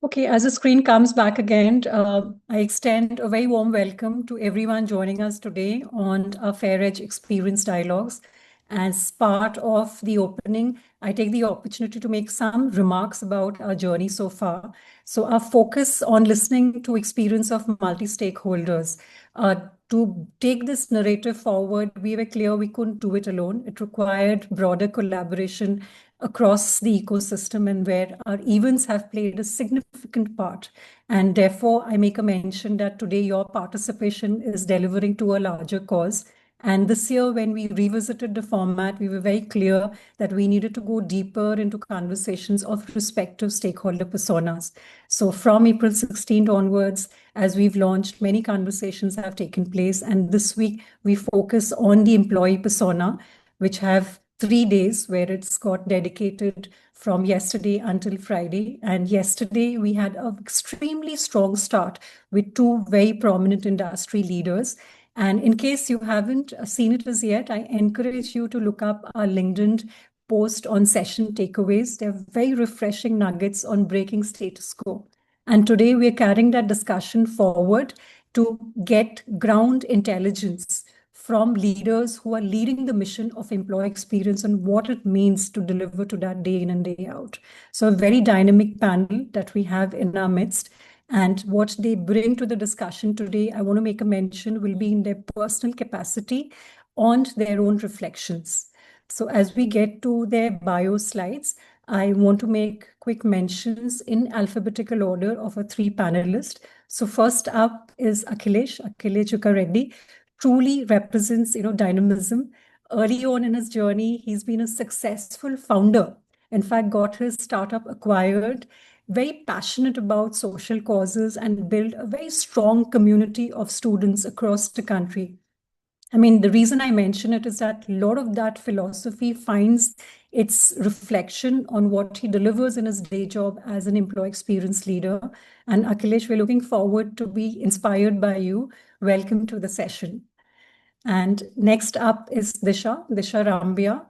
Okay, as the screen comes back again, I extend a very warm welcome to everyone joining us today on our FayrEdge Experience Dialogues. As part of the opening, I take the opportunity to make some remarks about our journey so far. So our focus on listening to experience of multi-stakeholders. To take this narrative forward, we were clear we couldn't do it alone. It required broader collaboration across the ecosystem and where our events have played a significant part. And therefore, I make a mention that today your participation is delivering to a larger cause. And this year, when we revisited the format, we were very clear that we needed to go deeper into conversations of respective stakeholder personas. So from April 16th onwards, as we've launched, many conversations have taken place. And this week, we focus on the employee persona, which have 3 days where it's got dedicated from yesterday until Friday. And yesterday we had an extremely strong start with two very prominent industry leaders. And in case you haven't seen it as yet, I encourage you to look up our LinkedIn post on session takeaways. They're very refreshing nuggets on breaking status quo. And today we're carrying that discussion forward to get ground intelligence from leaders who are leading the mission of employee experience and what it means to deliver to that day in and day out. So a very dynamic panel that we have in our midst. And what they bring to the discussion today, I want to make a mention, will be in their personal capacity on their own reflections. So as we get to their bio slides, I want to make quick mentions in alphabetical order of our three panelists. So first up is Akhilesh Jukareddy, truly represents, dynamism. Early on in his journey, he's been a successful founder. In fact, got his startup acquired, very passionate about social causes and built a very strong community of students across the country. I mean, the reason I mention it is that a lot of that philosophy finds its reflection on what he delivers in his day job as an employee experience leader. And Akhilesh, we're looking forward to be inspired by you. Welcome to the session. And next up is Disha Rambhiya,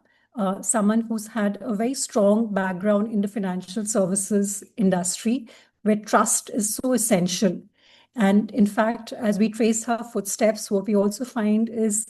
someone who's had a very strong background in the financial services industry, where trust is so essential. And in fact, as we trace her footsteps, what we also find is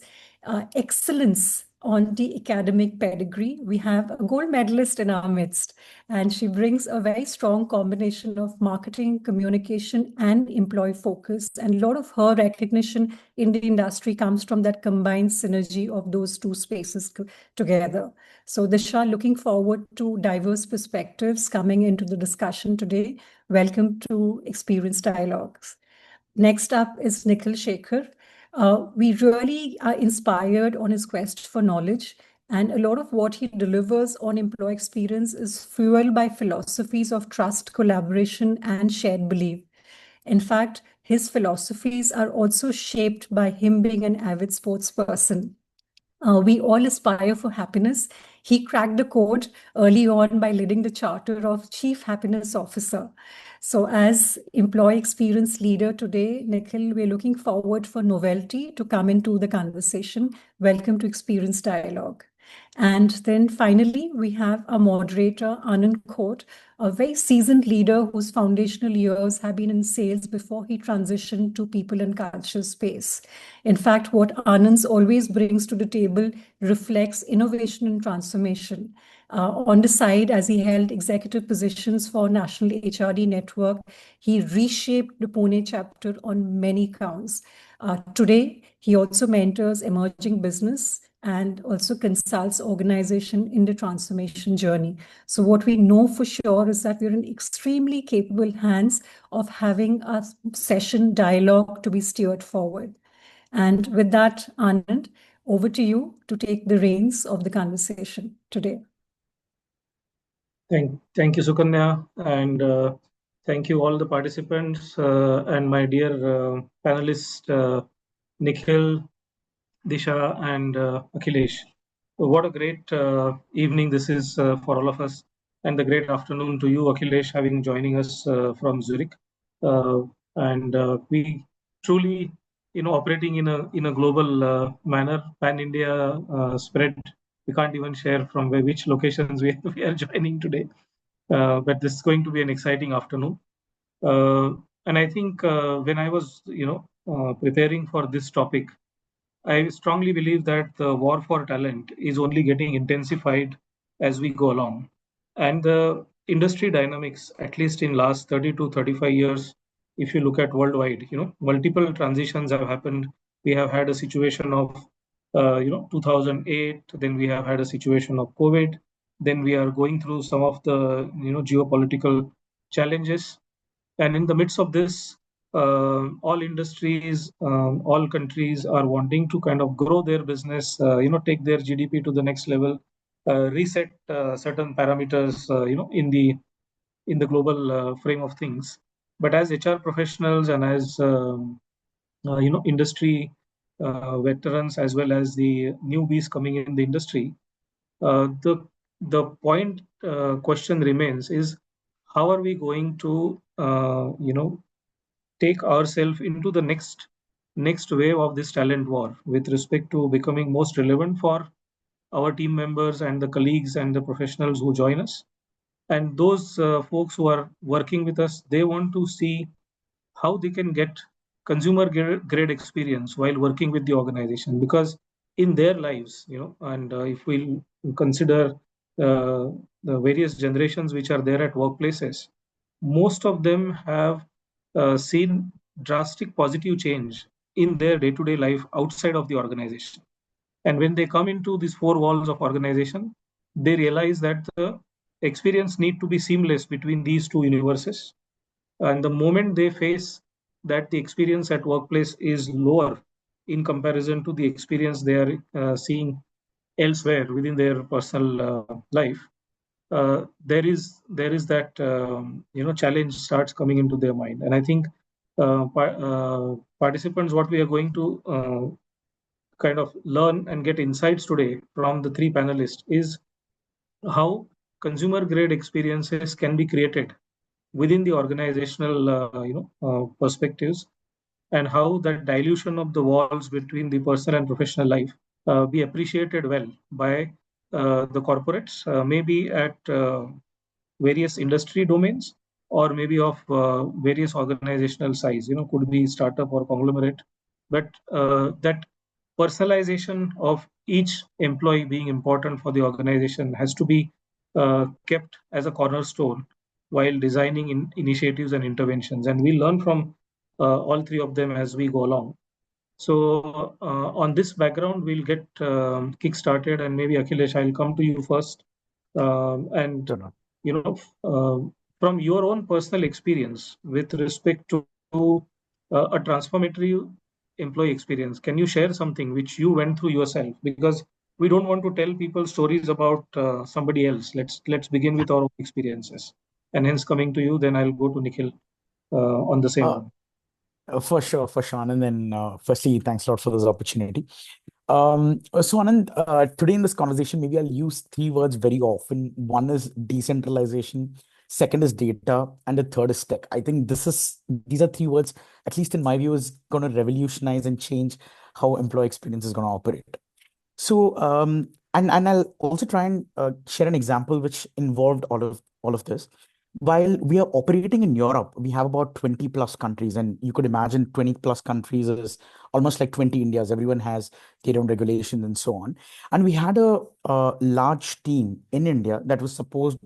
excellence on the academic pedigree. We have a gold medalist in our midst, and she brings a very strong combination of marketing, communication, and employee focus. And a lot of her recognition in the industry comes from that combined synergy of those two spaces together. So Disha, looking forward to diverse perspectives coming into the discussion today. Welcome to Experience Dialogues. Next up is Nikhil Sekhar. We really are inspired on his quest for knowledge, and a lot of what he delivers on employee experience is fueled by philosophies of trust, collaboration, and shared belief. In fact, his philosophies are also shaped by him being an avid sports person. We all aspire for happiness. He cracked the code early on by leading the charter of Chief Happiness Officer. So as employee experience leader today, Nikhil, we're looking forward for novelty to come into the conversation. Welcome to Experience Dialogue. And then finally, we have our moderator, Anand Khot, a very seasoned leader whose foundational years have been in sales before he transitioned to people and culture space. In fact, what Anand always brings to the table reflects innovation and transformation. On the side, as he held executive positions for National HRD Network, he reshaped the Pune chapter on many counts. Today, he also mentors emerging business and also consults organization in the transformation journey. So what we know for sure is that we're in extremely capable hands of having a session dialogue to be steered forward. And with that, Anand, over to you to take the reins of the conversation today. Thank you, Sukanya, and thank you all the participants and my dear panelists, Nikhil, Disha, and Akhilesh. What a great evening this is for all of us, and a great afternoon to you, Akhilesh, having joining us from Zurich. And we truly, operating in a global manner, pan India spread. We can't even share from which locations we are joining today. But this is going to be an exciting afternoon. Uh, and I think when I was, preparing for this topic, I strongly believe that the war for talent is only getting intensified as we go along. And the industry dynamics, at least in last 30 to 35 years, if you look at worldwide, multiple transitions have happened. We have had a situation of, 2008, then we have had a situation of COVID, then we are going through some of the, geopolitical challenges. And in the midst of this, all industries, all countries are wanting to kind of grow their business, take their GDP to the next level, reset certain parameters, in the global frame of things. But as HR professionals and as industry veterans, as well as the newbies coming in the industry, the point question remains is how are we going to take ourselves into the next wave of this talent war with respect to becoming most relevant for our team members and the colleagues and the professionals who join us. And those folks who are working with us, they want to see how they can get consumer grade experience while working with the organization, because in their lives, and if we consider the various generations which are there at workplaces, most of them have seen drastic positive change in their day-to-day life outside of the organization. And when they come into these four walls of organization, they realize that the experience need to be seamless between these two universes. And the moment they face that the experience at workplace is lower in comparison to the experience they are seeing elsewhere within their personal life, there is that challenge starts coming into their mind. And I think participants, what we are going to kind of learn and get insights today from the three panelists is how consumer grade experiences can be created within the organizational perspectives, and how that dilution of the walls between the personal and professional life be appreciated well by the corporates, maybe at various industry domains, or maybe of various organizational size, could be startup or conglomerate. But that personalization of each employee being important for the organization has to be kept as a cornerstone while designing initiatives and interventions. And we learn from all three of them as we go along. So on this background, we'll get kick-started, and maybe Akhilesh, I'll come to you first. And Sure. you know, from your own personal experience with respect to a transformative employee experience, can you share something which you went through yourself? Because we don't want to tell people stories about somebody else. Let's begin with our own experiences. And hence, coming to you, then I'll go to Nikhil on the same Uh, one. for sure. And then, firstly, thanks a lot for this opportunity. So Anand, today in this conversation, maybe I'll use three words very often. One is decentralization, second is data, and the third is tech. I think these are three words, at least in my view, is going to revolutionize and change how employee experience is going to operate. So, and I'll also try and share an example which involved all of this. While we are operating in Europe, we have about 20 plus countries, and you could imagine 20 plus countries is almost like 20 Indias. Everyone has their own regulations and so on. And we had a large team in India that was supposedly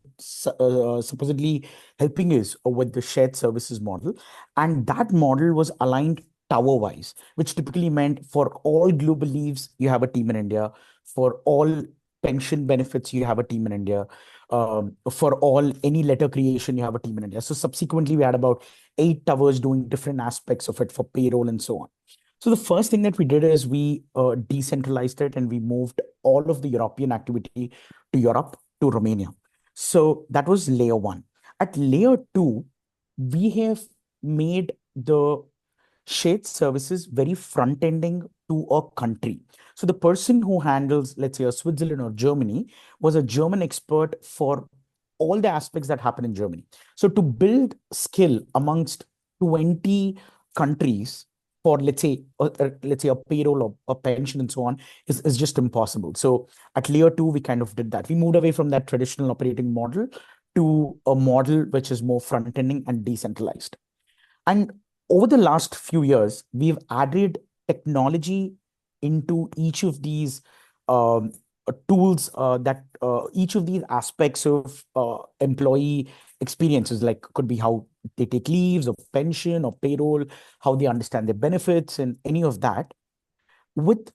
helping us with the shared services model, and that model was aligned tower wise, which typically meant for all global leaves, you have a team in India. For all pension benefits, you have a team in India. For all any letter creation, you have a team in India. So subsequently, we had about 8 towers doing different aspects of it for payroll and so on. So the first thing that we did is we decentralized it and we moved all of the European activity to Europe, to Romania. So that was layer one. At layer two, we have made the shared services very front ending to a country. So the person who handles, let's say, a Switzerland or Germany was a German expert for all the aspects that happen in Germany. So to build skill amongst 20 countries for, let's say a payroll or a pension and so on is just impossible. So at layer two, we kind of did that. We moved away from that traditional operating model to a model which is more front ending and decentralized. And over the last few years, we've added technology into each of these um, tools that each of these aspects of employee experiences, like could be how they take leaves or pension or payroll, how they understand their benefits and any of that with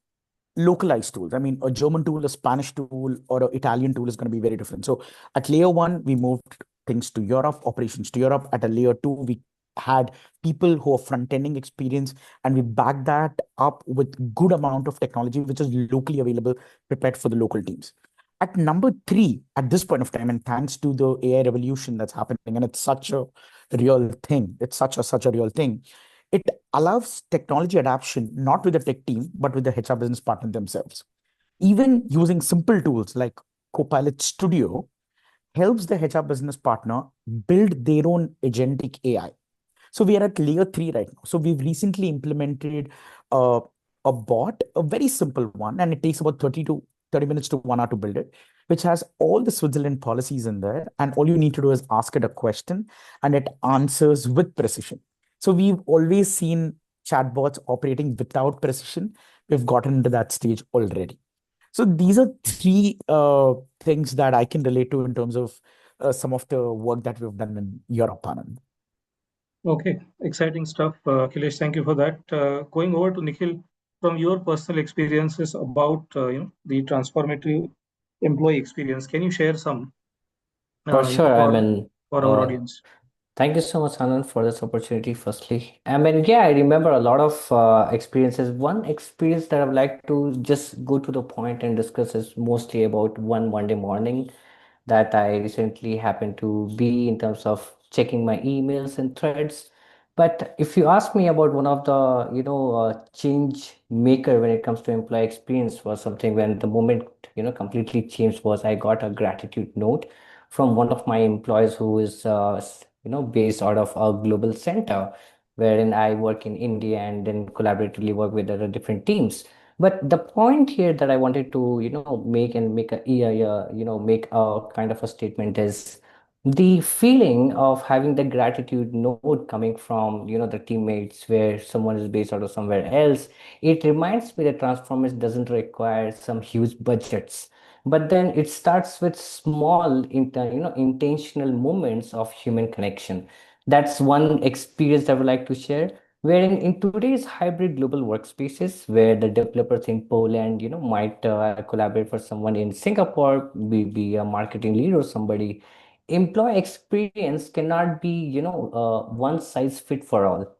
localized tools. I mean, a German tool, a Spanish tool, or an Italian tool is going to be very different. So at layer one, we moved things to Europe, operations to Europe. At a layer two, we had people who are front-ending experience, and we backed that up with good amount of technology, which is locally available, prepared for the local teams. At number three, at this point of time, and thanks to the AI revolution that's happening, and it's such a real thing. It's such a real thing. It allows technology adoption, not with the tech team, but with the HR business partner themselves. Even using simple tools like Copilot Studio helps the HR business partner build their own agentic AI. So we are at layer three right now. So we've recently implemented uh, a bot, a very simple one, and it takes about 30 minutes to 1 hour to build it, which has all the Switzerland policies in there. And all you need to do is ask it a question and it answers with precision. So we've always seen chatbots operating without precision. We've gotten into that stage already. So these are three things that I can relate to in terms of some of the work that we've done in Europe, Anand. Okay, exciting stuff, Akhilesh. Thank you for that. Going over to Nikhil, from your personal experiences about the transformative employee experience, can you share some For sure. for our audience? Thank you so much, Anand, for this opportunity, firstly. Yeah, I remember a lot of experiences. One experience that I would like to just go to the point and discuss is mostly about one Monday morning that I recently happened to be in terms of checking my emails and threads. But if you ask me about one of the, change maker when it comes to employee experience was something when the moment, completely changed was I got a gratitude note from one of my employees who is, based out of a global center, wherein I work in India and then collaboratively work with other different teams. But the point here that I wanted to, make a kind of a statement is the feeling of having the gratitude note coming from, the teammates where someone is based out of somewhere else. It reminds me that transformation doesn't require some huge budgets, but then it starts with small, intentional moments of human connection. That's one experience I would like to share. Wherein in today's hybrid global workspaces, where the developers in Poland, might collaborate for someone in Singapore, be a marketing lead or somebody, employee experience cannot be, one size fit for all.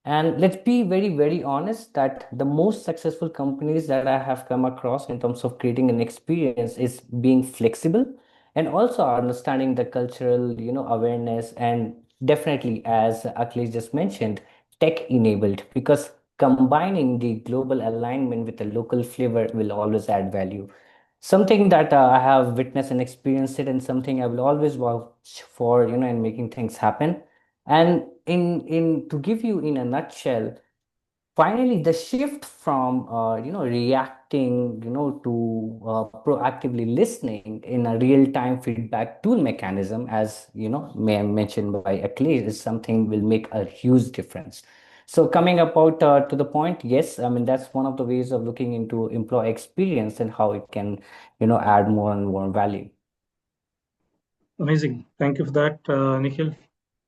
And let's be very, very honest that the most successful companies that I have come across in terms of creating an experience is being flexible and also understanding the cultural, awareness, and definitely, as Akhilesh just mentioned, tech enabled, because combining the global alignment with the local flavor will always add value. Something that I have witnessed and experienced it, and something I will always vouch for, in making things happen. And in to give you in a nutshell, finally the shift from reacting, to proactively listening in a real-time feedback tool mechanism, as mentioned by Akhilesh, is something will make a huge difference. So coming about to the point, yes, I mean that's one of the ways of looking into employee experience and how it can, add more and more value. Amazing. Thank you for that, Nikhil.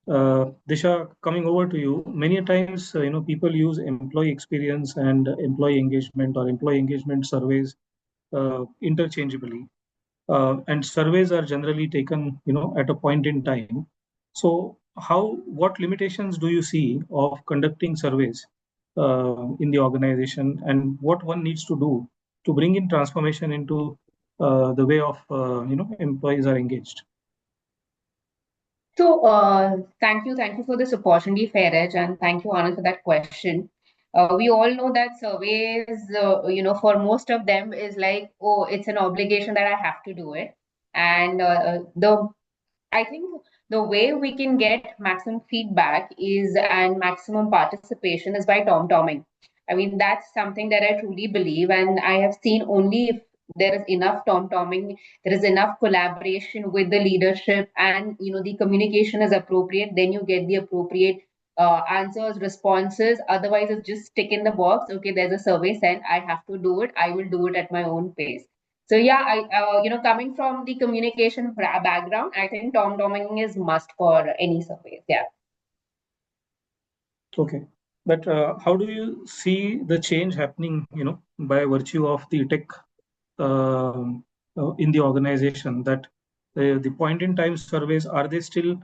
Disha, coming over to you, many times, people use employee experience and employee engagement or employee engagement surveys interchangeably. And surveys are generally taken, at a point in time. So, what limitations do you see of conducting surveys in the organization, and what one needs to do to bring in transformation into the way of, employees are engaged? So, thank you for this opportunity, FayrEdge, and thank you, Anand, for that question. We all know that surveys, for most of them is like, oh, it's an obligation that I have to do it. And the I think the way we can get maximum feedback is and maximum participation is by tom-tomming. I mean, that's something that I truly believe, and I have seen only if there is enough tom-tomming, there is enough collaboration with the leadership, and the communication is appropriate, then you get the appropriate answers, responses. Otherwise, it's just tick in the box. Okay, there's a survey sent. I have to do it. I will do it at my own pace. So yeah, coming from the communication background, I think tom-tomming is must for any surveys. Yeah. Okay. But how do you see the change happening, by virtue of the tech um, in the organization, that the point in time surveys, are they still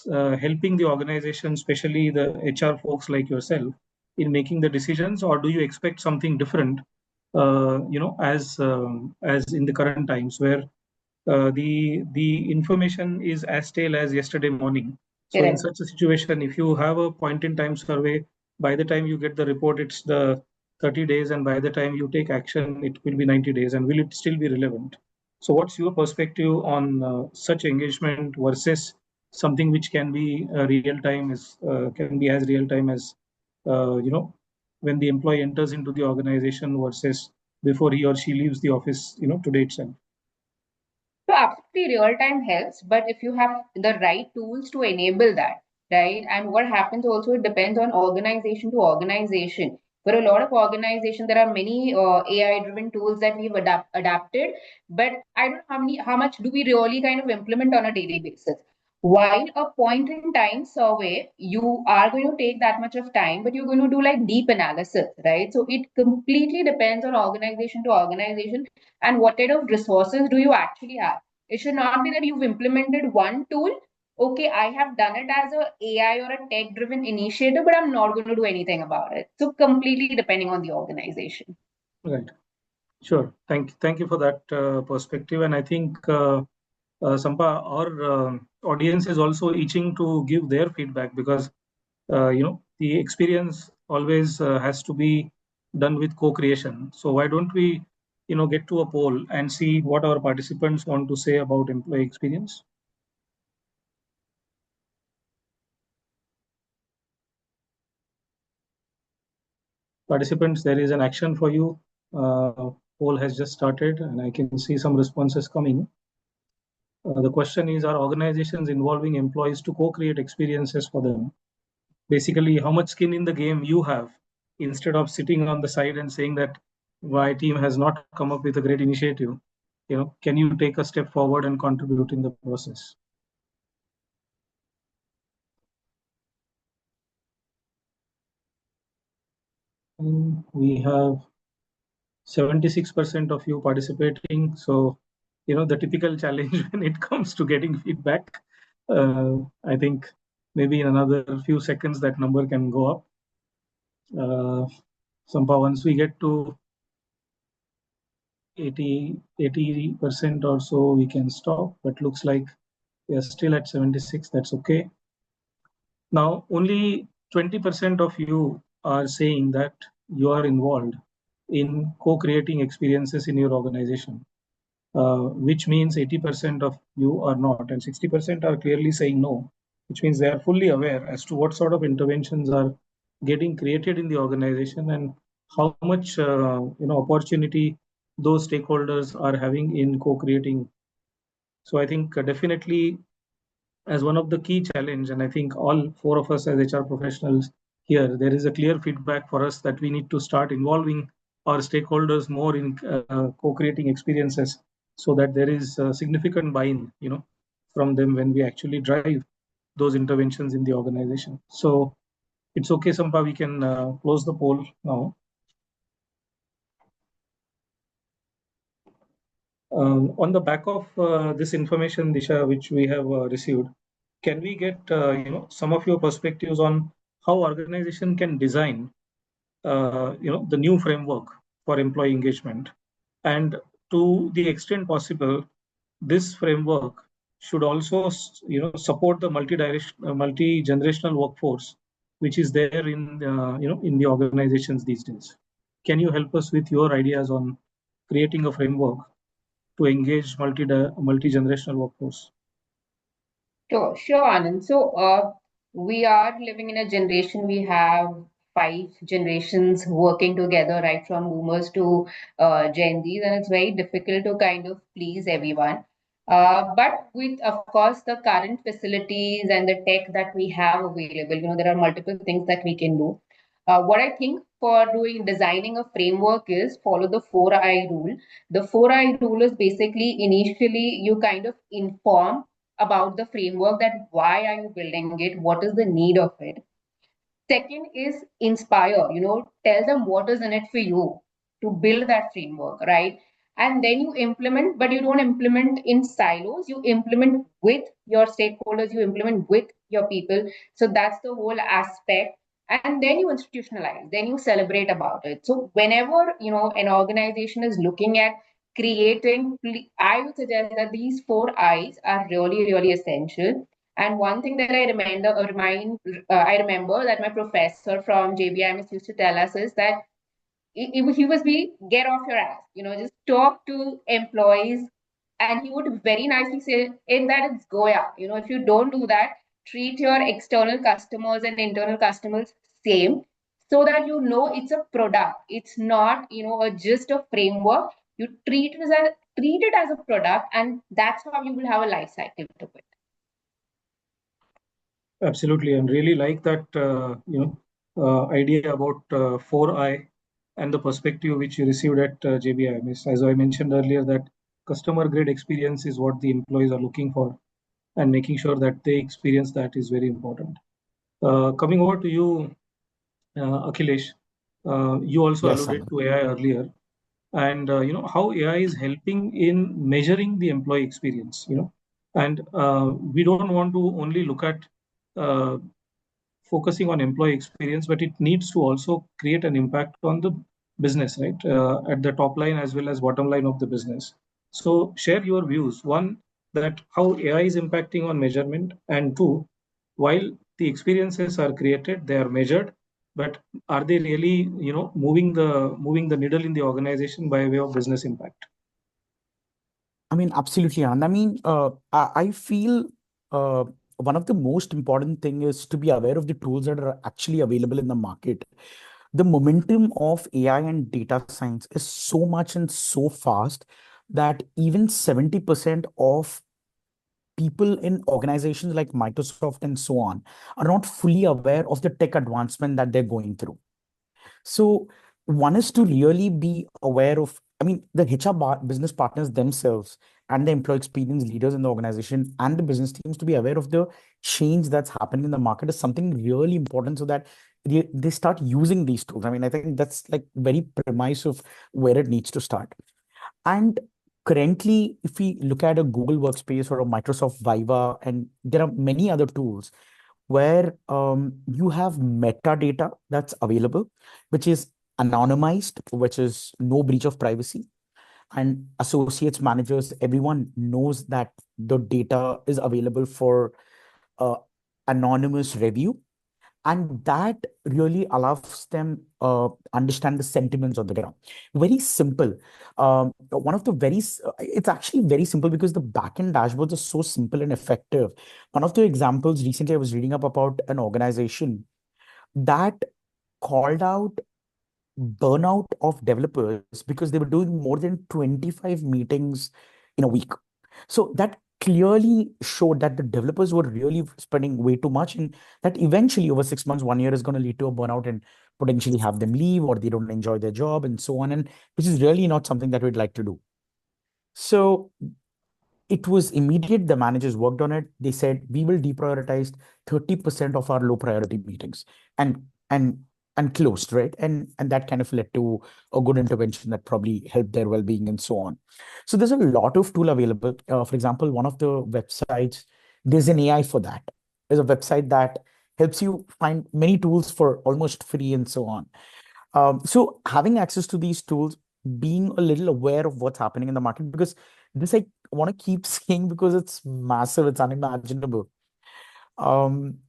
helping the organization, especially the HR folks like yourself, in making the decisions, or do you expect something different, as in the current times where the information is as stale as yesterday morning. So in Correct. such a situation, if you have a point in time survey, by the time you get the report, it's the 30 days, and by the time you take action, it will be 90 days. And will it still be relevant? So what's your perspective on such engagement versus something which can be real time, is can be as real time as when the employee enters into the organization versus before he or she leaves the office, today itself? So absolutely real time helps, but if you have the right tools to enable that, right? And what happens also, it depends on organization to organization. For a lot of organizations, there are many AI driven tools that we've adapted, but I don't know how much do we really kind of implement on a daily basis. While a point in time survey, you are going to take that much of time, but you're going to do like deep analysis, right? So it completely depends on organization to organization and what kind of resources do you actually have. It should not be that you've implemented one tool. Okay, I have done it as a AI or a tech driven initiative, but I'm not going to do anything about it. So completely depending on the organization. Right. Sure. Thank you for that perspective. And I think Sampa, our audience is also itching to give their feedback, because the experience always has to be done with co-creation. So why don't we get to a poll and see what our participants want to say about employee experience? Participants, there is an action for you. Poll has just started, and I can see some responses coming. The question is, are organizations involving employees to co-create experiences for them? Basically, how much skin in the game you have, instead of sitting on the side and saying that my team has not come up with a great initiative. Can you take a step forward and contribute in the process? And we have 76% of you participating. So, the typical challenge when it comes to getting feedback. I think maybe in another few seconds that number can go up. Somehow once we get to 80% or so, we can stop, but looks like we are still at 76. That's okay. Now, only 20% of you are saying that you are involved in co-creating experiences in your organization, which means 80% of you are not, and 60% are clearly saying no, which means they are fully aware as to what sort of interventions are getting created in the organization and how much opportunity those stakeholders are having in co-creating. So I think definitely, as one of the key challenge, and I think all four of us as HR professionals here, there is a clear feedback for us that we need to start involving our stakeholders more in co-creating experiences, so that there is significant buy-in, from them when we actually drive those interventions in the organization. So it's okay, Sampa, we can close the poll now. On the back of this information, Disha, which we have received, can we get some of your perspectives on how organization can design the new framework for employee engagement, and to the extent possible, this framework should also support the multi-generational workforce which is there in the organizations these days. Can you help us with your ideas on creating a framework to engage multi-generational workforce? Sure, Anand. So, we are living in a generation, we have five generations working together, right from boomers to Gen Zs, and it's very difficult to kind of please everyone. But with, of course, the current facilities and the tech that we have available, there are multiple things that we can do. What I think for designing a framework is follow the 4I rule. The 4I rule is basically initially you kind of inform about the framework, that why are you building it, what is the need of it. Second is inspire, tell them what is in it for you to build that framework, right? And then you implement, but you don't implement in silos, you implement with your stakeholders, you implement with your people. So that's the whole aspect. And then you institutionalize, then you celebrate about it. So whenever, an organization is looking at creating, I would suggest that these 4 I's are really, really essential. And one thing that I remember that my professor from JBIMS used to tell us is that he was be get off your ass, just talk to employees, and he would very nicely say in that it's Goya. If you don't do that, treat your external customers and internal customers same, so that it's a product. It's not just a framework. You treat it as a product, and that's how you will have a life cycle to it. Absolutely, and really like that idea about 4I and the perspective which you received at JBIMS. As I mentioned earlier, that customer grade experience is what the employees are looking for, and making sure that they experience that is very important. Coming over to you, Akhilesh, you also Yes, alluded Anand. to AI earlier, and how AI is helping in measuring the employee experience. And we don't want to only look at uh, focusing on employee experience, but it needs to also create an impact on the business, right? At the top line as well as bottom line of the business. So share your views. One, that how AI is impacting on measurement, and two, while the experiences are created, they are measured, but are they really, moving the needle in the organization by way of business impact? I mean, absolutely, Anand. I mean, I feel uh, one of the most important thing is to be aware of the tools that are actually available in the market. The momentum of AI and data science is so much and so fast that even 70% of people in organizations like Microsoft and so on are not fully aware of the tech advancement that they're going through. So one is to really be aware of, I mean, the business partners themselves and the employee experience leaders in the organization and the business teams to be aware of the change that's happening in the market is something really important, so that they start using these tools. I mean, I think that's like very premise of where it needs to start. And currently, if we look at a Google Workspace or a Microsoft Viva, and there are many other tools where you have metadata that's available, which is anonymized, which is no breach of privacy. And associates, managers, everyone knows that the data is available for uh, anonymous review. And that really allows them understand the sentiments on the ground. Very simple. One of the it's actually very simple because the backend dashboards are so simple and effective. One of the examples recently I was reading up about an organization that called out burnout of developers because they were doing more than 25 meetings in a week. So that clearly showed that the developers were really spending way too much, and that eventually over 6 months, 1 year is going to lead to a burnout and potentially have them leave, or they don't enjoy their job and so on. And which is really not something that we'd like to do. So it was immediate. The managers worked on it. They said, we will deprioritize 30% of our low priority meetings, and and and closed, right? And that kind of led to a good intervention that probably helped their well-being and so on. So there's a lot of tool available. For example, one of the websites, there's an AI for that. There's a website that helps you find many tools for almost free and so on. So having access to these tools, being a little aware of what's happening in the market, because this I want to keep saying because it's massive, it's unimaginable. Um,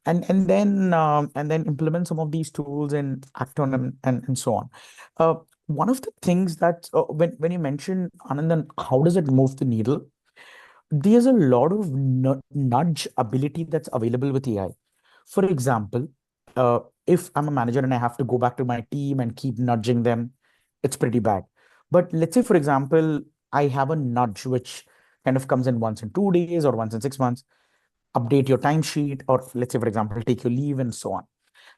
and then implement some of these tools and act on them and so on. One of the things that when you mention Anand, how does it move the needle? There's a lot of nudge ability that's available with AI. For example, if I'm a manager and I have to go back to my team and keep nudging them, it's pretty bad. But let's say, for example, I have a nudge which kind of comes in once in 2 days or once in 6 months. Update your timesheet, or let's say, for example, take your leave and so on.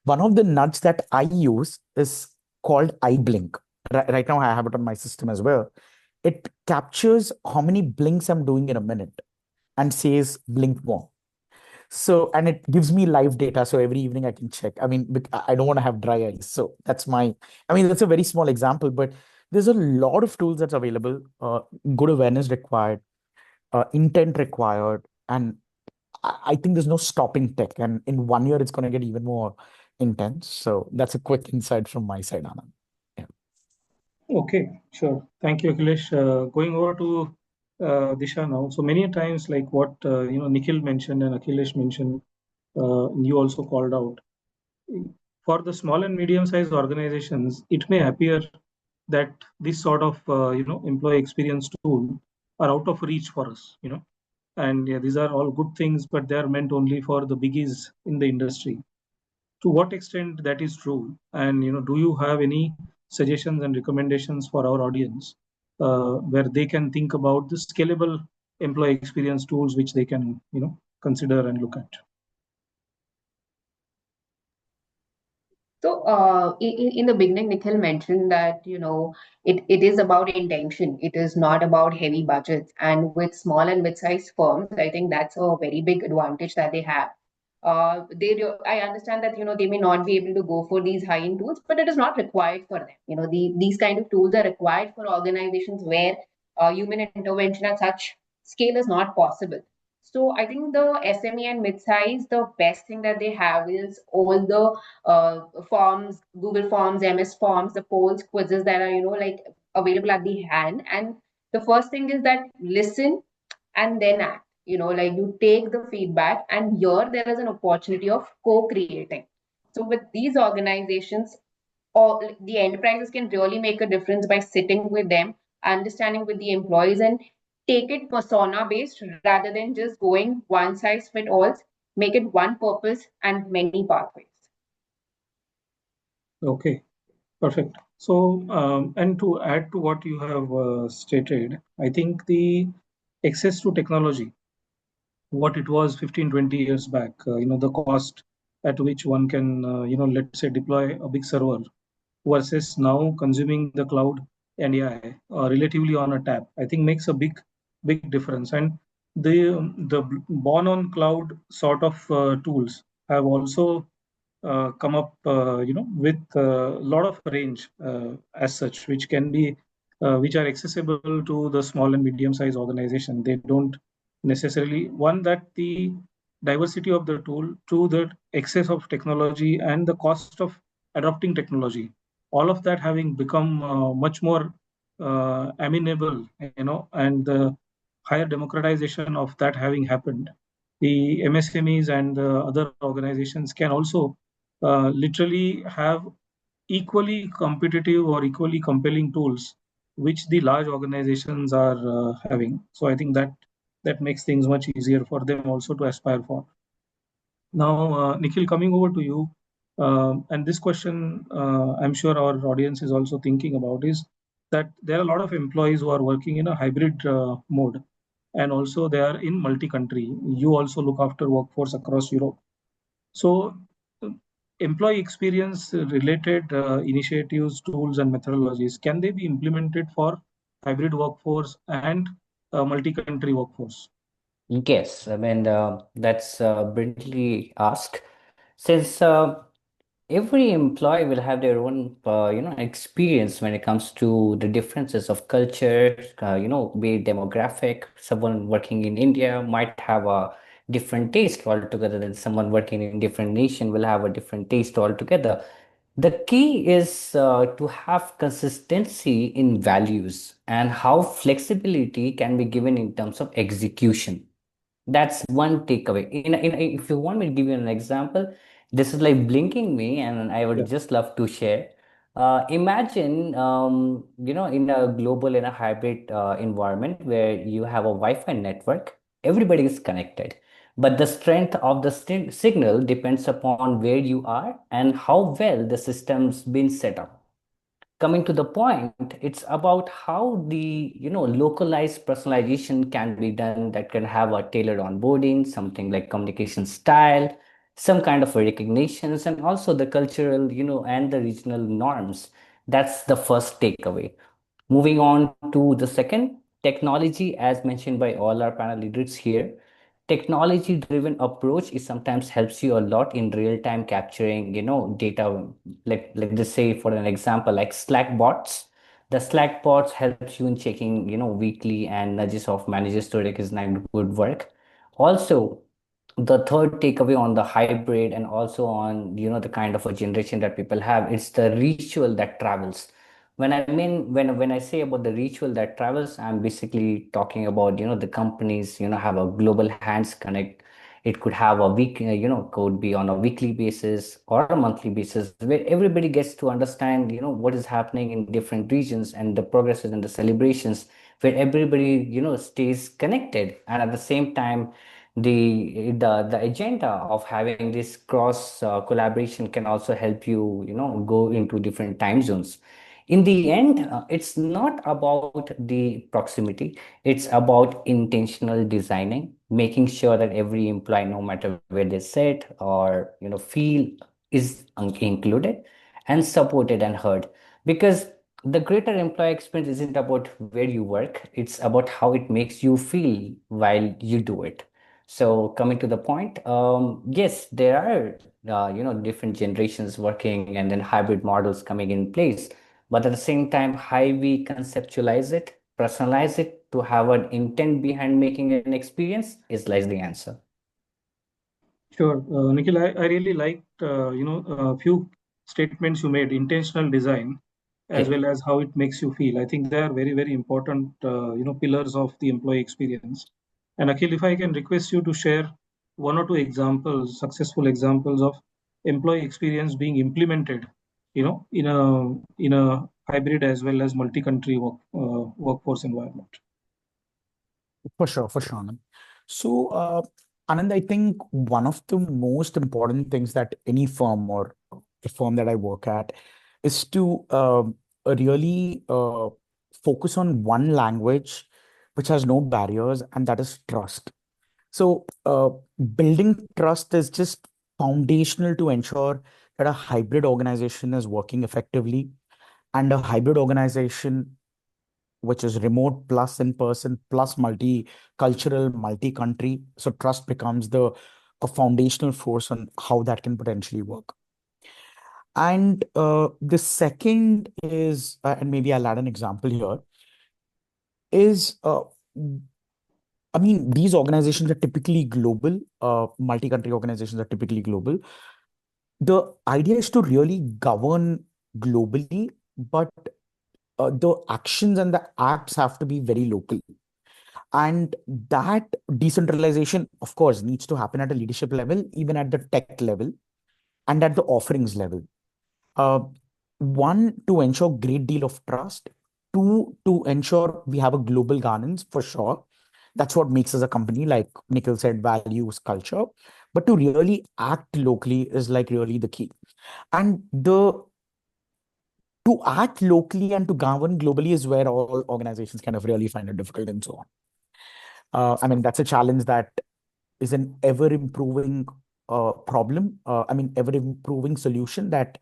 One of the nudge that I use is called iBlink. Right now, I have it on my system as well. It captures how many blinks I'm doing in a minute and says blink more. So, and it gives me live data. So every evening I can check. I mean, I don't want to have dry eyes. So I mean, that's a very small example, but there's a lot of tools that's available. Good awareness required, intent required. And I think there's no stopping tech. And in 1 year, it's going to get even more intense. So that's a quick insight from my side, Anand. Yeah. Okay, sure. Thank you, Akhilesh. Going over to Disha now. So many times, like what Nikhil mentioned and Akhilesh mentioned, you also called out. For the small and medium-sized organizations, it may appear that this sort of employee experience tool are out of reach for us. And yeah, these are all good things, but they are meant only for the biggies in the industry. To what extent that is true, and do you have any suggestions and recommendations for our audience where they can think about the scalable employee experience tools which they can consider and look at? So, in the beginning, Nikhil mentioned that, it is about intention. It is not about heavy budgets. And with small and mid-sized firms, I think that's a very big advantage that they have. I understand that, they may not be able to go for these high-end tools, but it is not required for them. These kind of tools are required for organizations where human intervention at such scale is not possible. So I think the SME and mid-size, the best thing that they have is all the forms, Google Forms, MS Forms, the polls, quizzes that are, like available at the hand. And the first thing is that listen and then act. Like you take the feedback, and here there is an opportunity of co-creating. So with these organizations, all the enterprises can really make a difference by sitting with them, understanding with the employees, and take it persona based rather than just going one size fit all. Make it one purpose and many pathways. Okay, perfect. So, and to add to what you have stated, I think the access to technology, what it was 15, 20 years back, the cost at which one can, let's say, deploy a big server versus now consuming the cloud and AI relatively on a tap, I think makes a big difference. And the born on cloud sort of tools have also come up, with a lot of range as such, which are accessible to the small and medium-sized organization. They don't necessarily one that the diversity of the tool to the excess of technology and the cost of adopting technology, all of that having become much more amenable, and the higher democratization of that having happened, the MSMEs and the other organizations can also literally have equally competitive or equally compelling tools which the large organizations are having. So I think that makes things much easier for them also to aspire for. Now, Nikhil, coming over to you, and this question I'm sure our audience is also thinking about is that there are a lot of employees who are working in a hybrid mode, and also they are in multi-country. You also look after workforce across Europe. So, uh, employee experience related initiatives, tools, and methodologies, can they be implemented for hybrid workforce and multi-country workforce? Yes, I mean, that's brilliantly asked. Since every employee will have their own, experience when it comes to the differences of culture, be it demographic. Someone working in India might have a different taste altogether than someone working in different nation will have a different taste altogether. The key is to have consistency in values and how flexibility can be given in terms of execution. That's one takeaway. If you want me to give you an example, this is like blinking me, and I would Yeah. just love to share. Imagine, in a global, in a hybrid environment where you have a Wi-Fi network, everybody is connected, but the strength of the signal depends upon where you are and how well the system's been set up. coming to the point, it's about how the localized personalization can be done, that can have a tailored onboarding, something like communication style, some kind of a recognitions, and also the cultural and the regional norms. That's the first takeaway. Moving on to the second, technology, as mentioned by all our panel leaders here. Technology driven approach is sometimes helps you a lot in real time capturing, data. Like just say for an example, like Slack bots. The Slack bots helps you in checking, weekly and nudges of managers to recognize good work. Also, the third takeaway on the hybrid and also on the kind of a generation that people have, it's the ritual that travels. When I say about the ritual that travels, I'm basically talking about the companies have a global hands connect. It could have a week, could be on a weekly basis or a monthly basis, where everybody gets to understand what is happening in different regions and the progresses and the celebrations, where everybody stays connected. And at the same time, the agenda of having this cross collaboration can also help you go into different time zones. In the end, it's not about the proximity, it's about intentional designing, making sure that every employee, no matter where they sit or feel, is included and supported and heard. Because the greater employee experience isn't about where you work, it's about how it makes you feel while you do it. So coming to the point, yes, there are different generations working and then hybrid models coming in place. But at the same time, how we conceptualize it, personalize it to have an intent behind making an experience is lies the answer. Sure, Nikhil, I really liked a few statements you made, intentional design, as Yeah. well as how it makes you feel. I think they are very, very important pillars of the employee experience. And Akhil, if I can request you to share one or two examples, successful examples of employee experience being implemented, in a hybrid as well as multi-country workforce environment. For sure, Anand. So, Anand, I think one of the most important things that any firm or the firm that I work at is to really focus on one language which has no barriers, and that is trust. So, building trust is just foundational to ensure that a hybrid organization is working effectively, and a hybrid organization which is remote plus in person plus multicultural, multi-country. So trust becomes the a foundational force on how that can potentially work. And the second is, and maybe I'll add an example here, is I mean, these organizations are typically global, multi-country organizations are typically global. The idea is to really govern globally, but the actions and the acts have to be very local. And that decentralization, of course, needs to happen at a leadership level, even at the tech level and at the offerings level. Uh, One, to ensure great deal of trust. Two, to ensure we have a global governance for sure. That's what makes us a company, like Nikhil said, values, culture. But to really act locally is like really the key. And the to act locally and to govern globally is where all organizations kind of really find it difficult and so on. I mean, that's a challenge that is an ever improving problem. I mean, ever improving solution that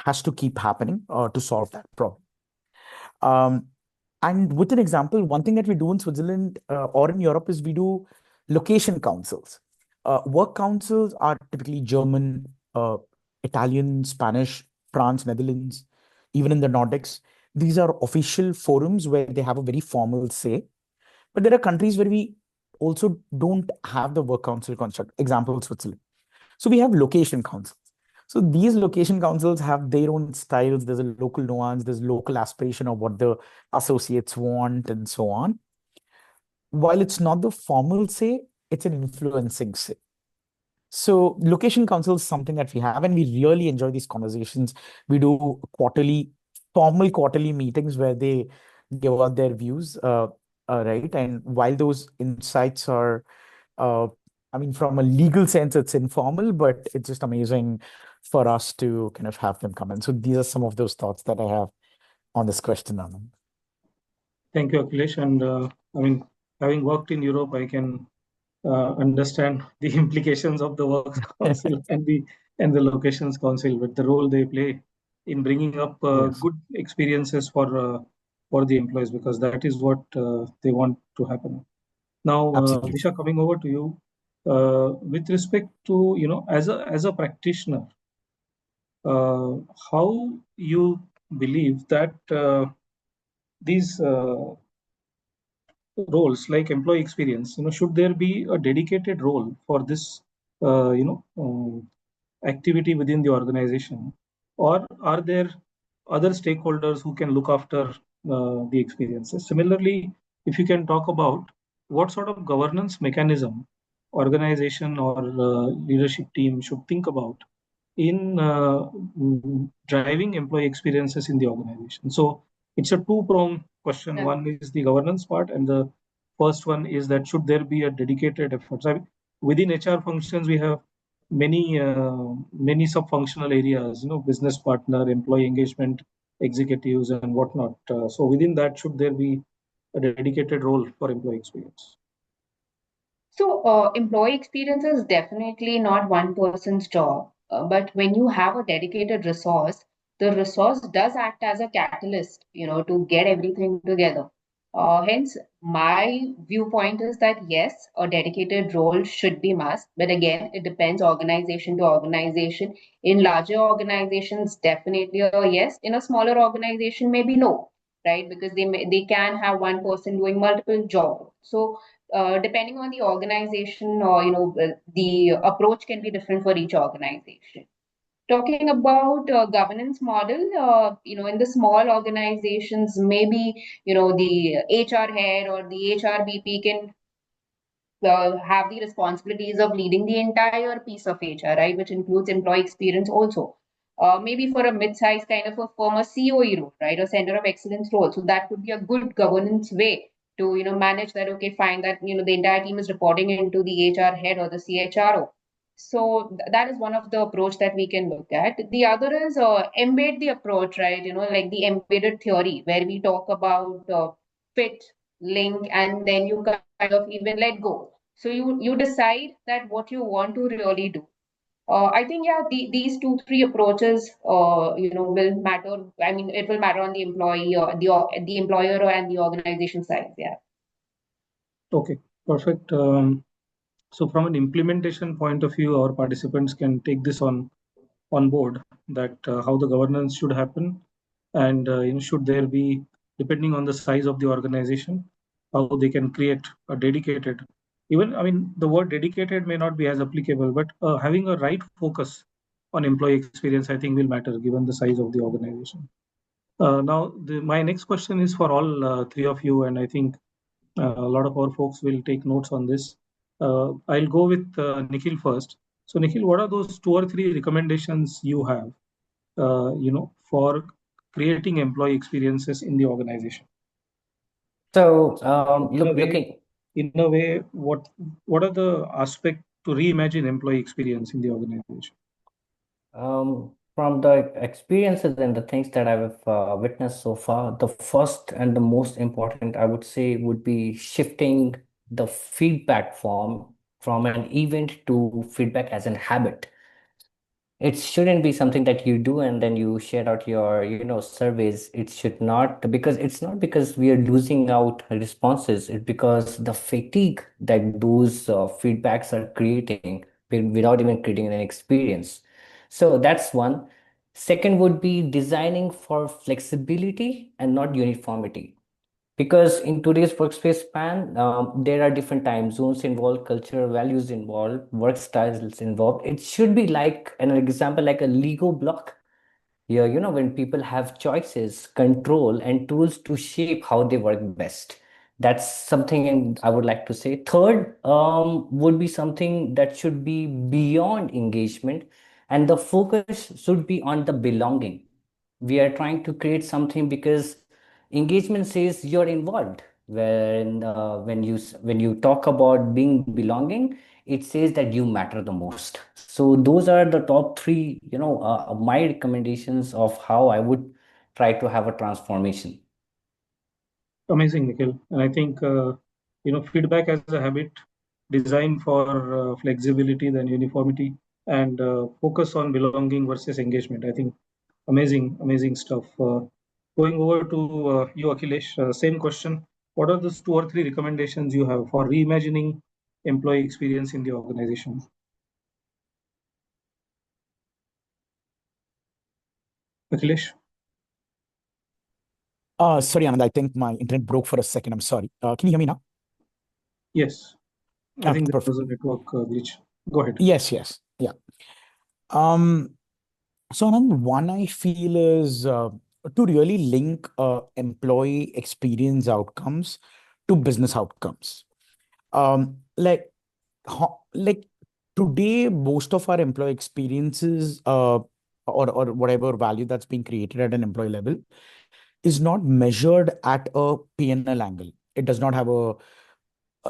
has to keep happening to solve that problem. Um, and with an example, one thing that we do in Switzerland or in Europe is we do location councils. Work councils are typically German, Italian, Spanish, France, Netherlands, even in the Nordics. These are official forums where they have a very formal say. But there are countries where we also don't have the work council construct. Example, Switzerland. So we have location councils. So these location councils have their own styles. There's a local nuance, there's local aspiration of what the associates want, and so on. While it's not the formal say, it's an influencing say. So location council is something that we have, and we really enjoy these conversations. We do formal quarterly meetings where they give out their views, right? And while those insights are, uh, I mean, from a legal sense, it's informal, but it's just amazing for us to kind of have them come in. So these are some of those thoughts that I have on this question, Anand. Thank you, Akhilesh. And I mean, having worked in Europe, I can understand the implications of the Works Council and the Locations Council, with the role they play in bringing up Yes, good experiences for the employees, because that is what they want to happen. Now, absolutely. Disha, coming over to you, with respect to, as a practitioner, how you believe that these roles like employee experience, should there be a dedicated role for this, activity within the organization, or are there other stakeholders who can look after the experiences? Similarly, if you can talk about what sort of governance mechanism organization or leadership team should think about in driving employee experiences in the organization. So it's a two-pronged question. Yeah. One is the governance part, and the first one is that should there be a dedicated effort? So within HR functions, we have many sub-functional areas, business partner, employee engagement, executives, and whatnot. So within that, should there be a dedicated role for employee experience? So, employee experience is definitely not one person's job, but when you have a dedicated resource, the resource does act as a catalyst, to get everything together. Hence, my viewpoint is that yes, a dedicated role should be must, but again, it depends organization to organization. In larger organizations, definitely a yes. In a smaller organization, maybe no, right? Because they can have one person doing multiple jobs. So depending on the organization, or the approach can be different for each organization. Talking about governance model, in the small organizations, maybe the HR head or the HRBP can have the responsibilities of leading the entire piece of HR, right, which includes employee experience also. Maybe for a mid-sized kind of a firm, a COE role, right, a center of excellence role. So that could be a good governance way to manage that. Okay, fine, that the entire team is reporting into the HR head or the CHRO. So that is one of the approach that we can look at. The other is embed the approach, right? Like the embedded theory, where we talk about fit, link, and then you kind of even let go. So you decide that what you want to really do. I think yeah, these two three approaches will matter. I mean, it will matter on the employee or the employer and the organization side. Yeah. Okay, perfect. So from an implementation point of view, our participants can take this on board, that how the governance should happen, and should there be, depending on the size of the organization, how they can create a dedicated. Even, I mean, the word dedicated may not be as applicable, but having a right focus on employee experience, I think, will matter given the size of the organization. Now, my next question is for all three of you, and I think a lot of our folks will take notes on this. I'll go with Nikhil first. So, Nikhil, what are those two or three recommendations you have, for creating employee experiences in the organization? So, In a way, looking. what are the aspects to reimagine employee experience in the organization? From the experiences and the things that I've witnessed so far, the first and the most important, I would say, would be shifting the feedback form from an event to feedback as an habit. It shouldn't be something that you do and then you share out your, surveys. It should not, because it's not because we are losing out responses. It's because the fatigue that those feedbacks are creating without even creating an experience. So that's one. Second would be designing for flexibility and not uniformity. Because in today's workspace span, there are different time zones involved, cultural values involved, work styles involved. It should be like an example, like a Lego block. Yeah, when people have choices, control, and tools to shape how they work best. That's something I would like to say. Third, would be something that should be beyond engagement, and the focus should be on the belonging. We are trying to create something because engagement says you're involved. When you talk about being belonging, it says that you matter the most. So those are the top three, my recommendations of how I would try to have a transformation. Amazing, Nikhil. And I think feedback as a habit, design for flexibility, then uniformity, and focus on belonging versus engagement. I think amazing stuff. Going over to you, Akhilesh, same question. What are those two or three recommendations you have for reimagining employee experience in the organization? Akhilesh? Sorry, Anand, I think my internet broke for a second. I'm sorry. Can you hear me now? Yes. I Okay, think there perfect. was a network glitch. Go ahead. Yes. Yeah. So Anand, one I feel is to really link employee experience outcomes to business outcomes. Like, like today, most of our employee experiences, or whatever value that's being created at an employee level, is not measured at a P&L angle. It does not have a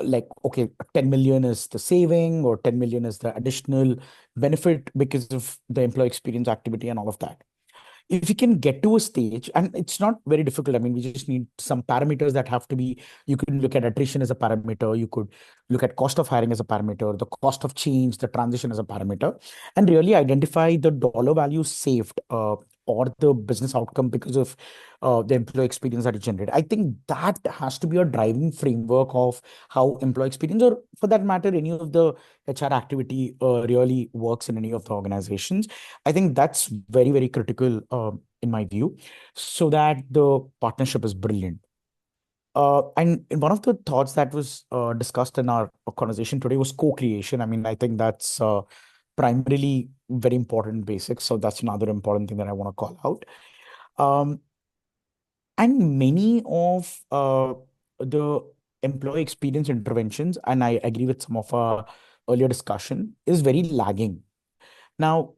like, okay, 10 million is the saving or 10 million is the additional benefit because of the employee experience activity and all of that. If you can get to a stage, and it's not very difficult, I mean, we just need some parameters that have to be, you can look at attrition as a parameter, you could look at cost of hiring as a parameter, the cost of change, the transition as a parameter, and really identify the dollar value saved, or the business outcome because of the employee experience that it generated. I think that has to be a driving framework of how employee experience, or for that matter, any of the HR activity really works in any of the organizations. I think that's very critical in my view, so that the partnership is brilliant. And one of the thoughts that was discussed in our conversation today was co-creation. I mean, I think that's primarily very important basics. So that's another important thing that I want to call out. Um, and many of the employee experience interventions, and I agree with some of our earlier discussion, is very lagging. Now,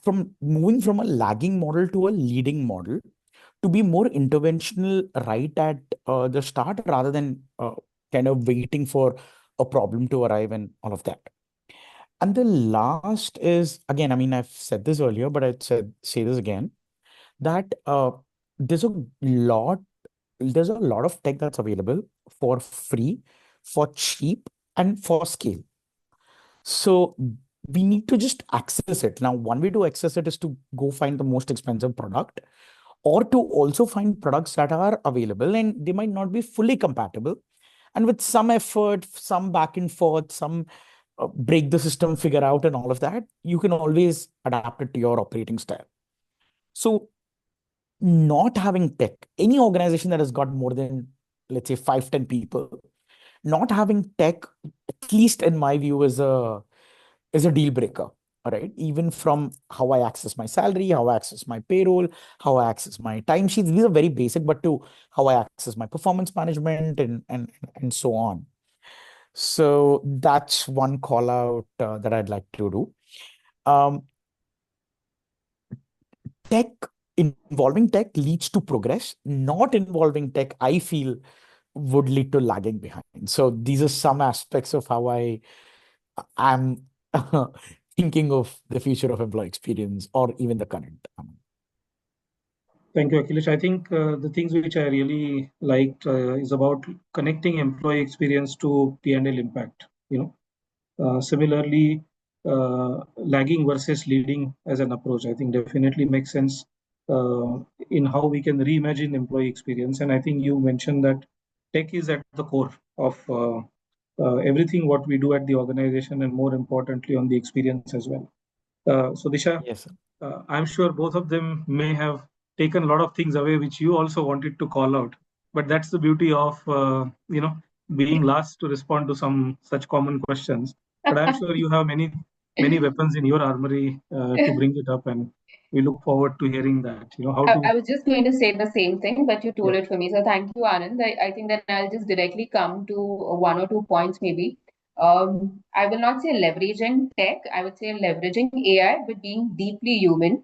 from moving from a lagging model to a leading model, to be more interventional right at the start rather than kind of waiting for a problem to arrive and all of that. And the last is, again, I mean, I've said this earlier, but say this again, that there's a lot there's a lot of tech that's available for free, for cheap, and for scale. So we need to just access it. Now, one way to access it is to go find the most expensive product, or to also find products that are available and they might not be fully compatible. And with some effort, some back and forth, some break the system, figure out, and all of that, you can always adapt it to your operating style. So, not having tech, any organization that has got more than, let's say, 5, 10 people, not having tech, at least in my view, is a deal breaker. All right. Even from how I access my salary, how I access my payroll, how I access my timesheets. These are very basic, but to how I access my performance management and so on. So that's one call out that I'd like to do. Um, Tech, involving tech leads to progress. Not involving tech, I feel, would lead to lagging behind. So these are some aspects of how I'm thinking of the future of employee experience, or even the current. Thank you, Akhilesh. I think the things which I really liked is about connecting employee experience to P&L impact. Similarly, lagging versus leading as an approach, I think definitely makes sense in how we can reimagine employee experience. And I think you mentioned that tech is at the core of everything what we do at the organization, and more importantly, on the experience as well. So, Disha, Yes, sir. I'm sure both of them may have taken a lot of things away which you also wanted to call out. But that's the beauty of being last to respond to some such common questions. But I'm sure you have many weapons in your armory to bring it up, and we look forward to hearing that. How I to. was just going to say the same thing, but you Yeah. told it for me. So thank you, Anand. I think that I'll just directly come to one or two points maybe. I will not say leveraging tech, I would say leveraging AI, but being deeply human.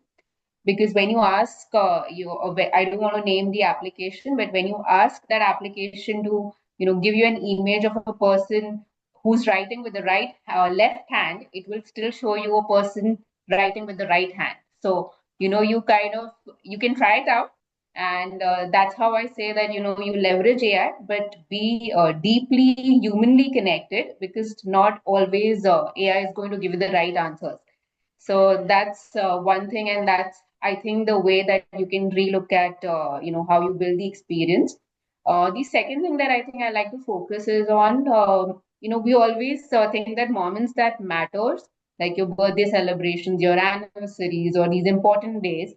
Because when you ask, I don't want to name the application, but when you ask that application to, give you an image of a person who's writing with the left hand, it will still show you a person writing with the right hand. So, you can try it out. And that's how I say that, you leverage AI, but be deeply humanly connected, because not always AI is going to give you the right answers. So that's one thing, and that's, I think, the way that you can relook at how you build the experience. The second thing that I think I like to focus is on we always think that moments that matters, like your birthday celebrations, your anniversaries, or these important days.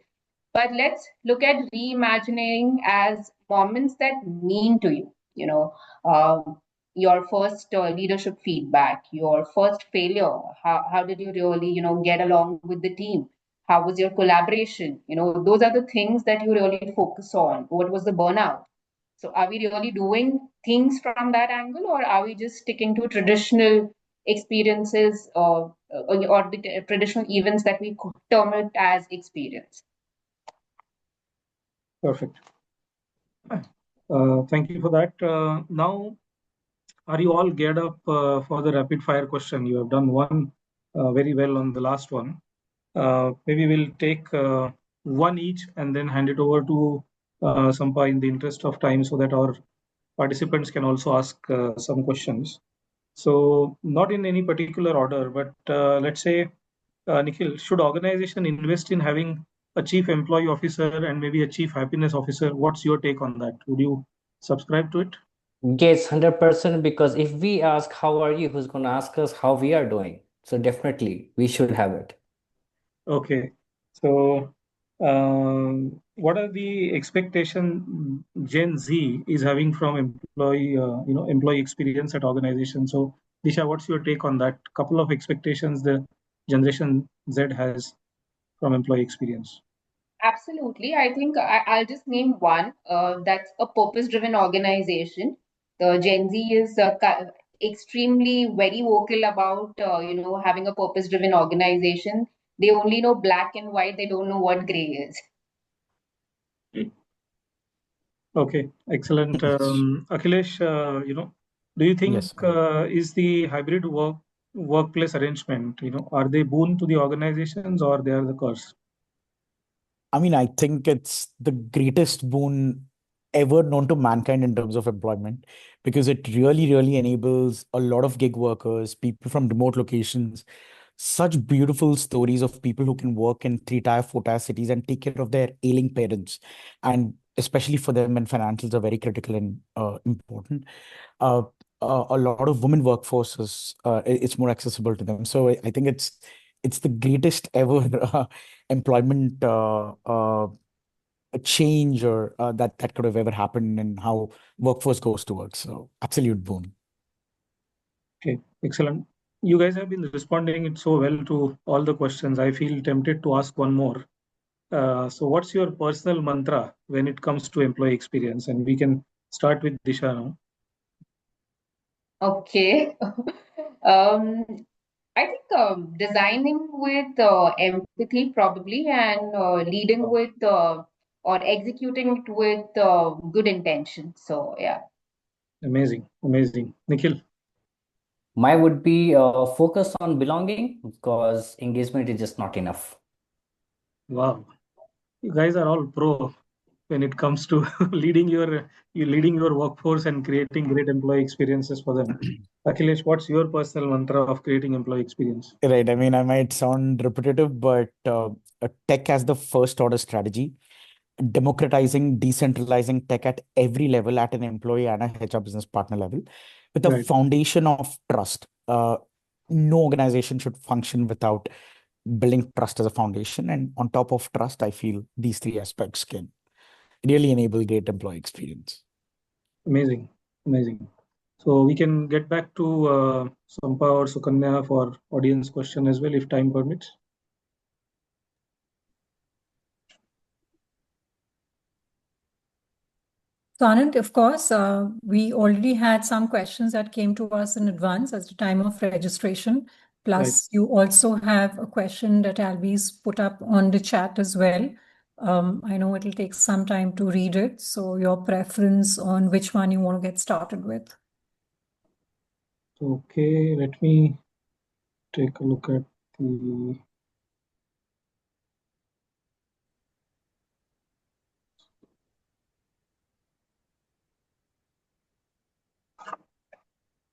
But let's look at reimagining as moments that mean to you. Your first leadership feedback, your first failure. How did you really, get along with the team? How was your collaboration? Those are the things that you really focus on. What was the burnout? So are we really doing things from that angle, or are we just sticking to traditional experiences, or the traditional events that we could term it as experience? Perfect. Thank you for that. Now, are you all geared up for the rapid fire question? You have done one very well on the last one. Maybe we'll take one each and then hand it over to Sampa in the interest of time, so that our participants can also ask some questions. So, not in any particular order, but let's say, Nikhil, should organization invest in having a chief employee officer and maybe a chief happiness officer? What's your take on that? Would you subscribe to it? Yes, 100%. Because if we ask, how are you? Who's going to ask us how we are doing? So definitely, we should have it. Okay. So, what are the expectation Gen Z is having from employee experience at organization? So, Disha, what's your take on that? Couple of expectations the Generation Z has from employee experience. Absolutely. I think I'll just name one. That's a purpose-driven organization. The Gen Z is extremely very vocal about having a purpose-driven organization. They only know black and white. They don't know what gray is. Okay, excellent. Akhilesh, do you think Yes. is the hybrid workplace arrangement, are they boon to the organizations or they are the curse? I mean, I think it's the greatest boon ever known to mankind in terms of employment, because it really, really enables a lot of gig workers, people from remote locations, such beautiful stories of people who can work in three-tier, four-tier cities and take care of their ailing parents. And especially for them, when financials are very critical and important. Uh, a lot of women workforces, it's more accessible to them. So I think it's the greatest ever employment a change or that could have ever happened in how workforce goes to work. So absolute boon. Okay, excellent. You guys have been responding it so well to all the questions. I feel tempted to ask one more. So what's your personal mantra when it comes to employee experience? And we can start with Disha now. Okay. I think designing with empathy probably, and leading with or executing it with good intention. So yeah. Amazing, amazing. Nikhil, Mine would be focus on belonging, because engagement is just not enough. wow. You guys are all pro when it comes to leading your workforce and creating great employee experiences for them. Akhilesh, what's your personal mantra of creating employee experience? Right. I mean, I might sound repetitive, but tech as the first order strategy, democratizing, decentralizing tech at every level, at an employee and a HR business partner level, with a Right. foundation of trust. No organization should function without building trust as a foundation. And on top of trust, I feel these three aspects can really enable great employee experience. Amazing, amazing. So we can get back to Sampa or Sukanya for audience question as well, if time permits. So, Anand, of course, we already had some questions that came to us in advance at the time of registration. Right. Plus, you also have a question that Alvy's put up on the chat as well. I know it'll take some time to read it. So, your preference on which one you want to get started with. Okay, let me take a look at the.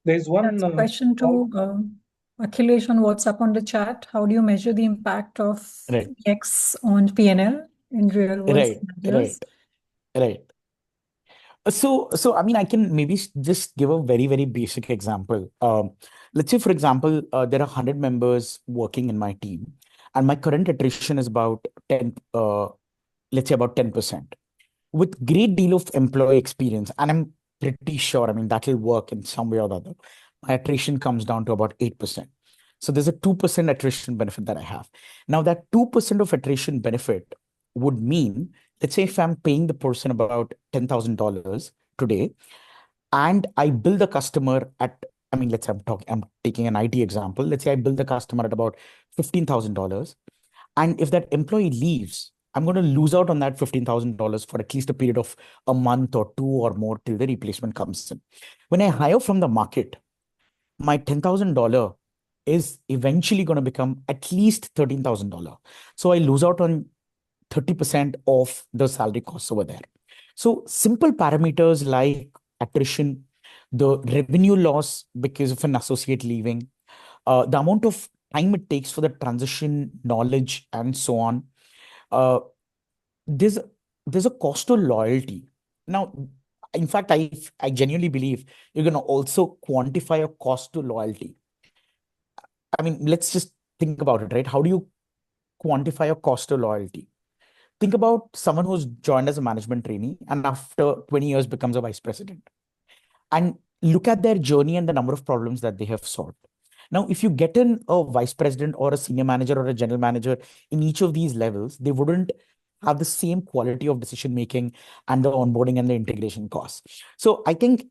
There's one That's a question to Akhilesh on WhatsApp on the chat. How do you measure the impact of Right, X on PNL in real world right, scenarios? right. So I mean, I can maybe just give a very, very basic example. Let's say, for example, there are 100 members working in my team, and my current attrition is about 10, let's say about 10%. With great deal of employee experience, and I'm pretty sure, I mean, that will work in some way or the other. My attrition comes down to about 8%. So there's a 2% attrition benefit that I have. Now, that 2% of attrition benefit would mean, let's say if I'm paying the person about $10,000 today, and I bill the customer at, I mean, let's say I'm taking an IT example. Let's say I bill the customer at about $15,000. And if that employee leaves, I'm going to lose out on that $15,000 for at least a period of a month or two or more till the replacement comes in. When I hire from the market, my $10,000 is eventually going to become at least $13,000. So I lose out on 30% of the salary costs over there. So simple parameters like attrition, the revenue loss because of an associate leaving, the amount of time it takes for the transition, knowledge, and so on. Uh, there's there's a cost to loyalty. Now, in fact, I genuinely believe you're going to also quantify a cost to loyalty. I mean, let's just think about it, right? How do you quantify a cost to loyalty? Think about someone who's joined as a management trainee and after 20 years becomes a vice president, and look at their journey and the number of problems that they have solved. Now, if you get in a vice president or a senior manager or a general manager in each of these levels, they wouldn't have the same quality of decision making and the onboarding and the integration costs. So I think